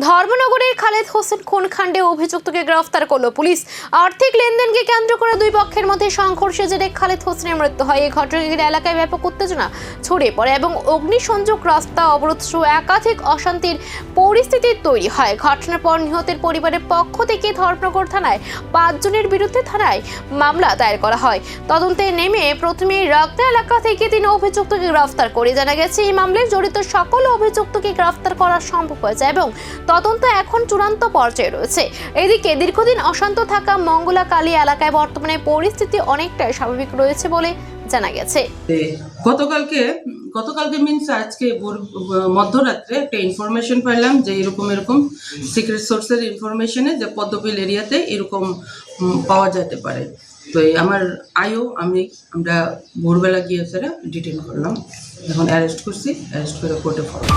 ধর্মনগরের খালেদ হোসেন খুনকাণ্ডে অভিযুক্তকে গ্রেফতার করলো পুলিশ। আর্থিক লেনদেনকে কেন্দ্র করে দুই পক্ষের মধ্যে সংঘর্ষের জেরে খালেদ হোসেনের মৃত্যু হয়। এই ঘটনায় এলাকায় ব্যাপক উত্তেজনা ছড়িয়ে পড়ে এবং অগ্নিসংযোগ, রাস্তা অবরোধ সহ একাধিক অশান্তির পরিস্থিতি তৈরি হয়। ঘটনার পর নিহতের পরিবারের পক্ষ থেকে ধর্মনগর থানায় 5 জনের বিরুদ্ধে মামলা দায়ের করা হয়। তদন্তে নেমে প্রথমে রাগদা এলাকা থেকে 3 অভিযুক্তকে গ্রেফতার করে। জানা গেছে এই মামলায় জড়িত সকল অভিযুক্তকে গ্রেফতার করা সম্ভব হয়েছে এবং তদন্ত এখন চূড়ান্ত পর্যায়ে রয়েছে। এদিকে দীর্ঘদিন অশান্ত থাকা মঙ্গলাকালী এলাকায় বর্তমানে পরিস্থিতি অনেকটাই স্বাভাবিক রয়েছে বলে জানা গেছে। গতকালকে মিন্স আজকে মধ্যরাত্রে একটা ইনফরমেশন পাইলাম যে এরকম সিক্রেট সোর্সের ইনফরমেশনে যে পদ্মবিল এরিয়াতে এরকম পাওয়া যেতে পারে। তো আমার আমরা ভোরবেলা গিয়ে স্যার ডিটেন করলাম, এখন অ্যারেস্ট করছি, অ্যারেস্ট করে কোর্টে ফরওয়ার্ড।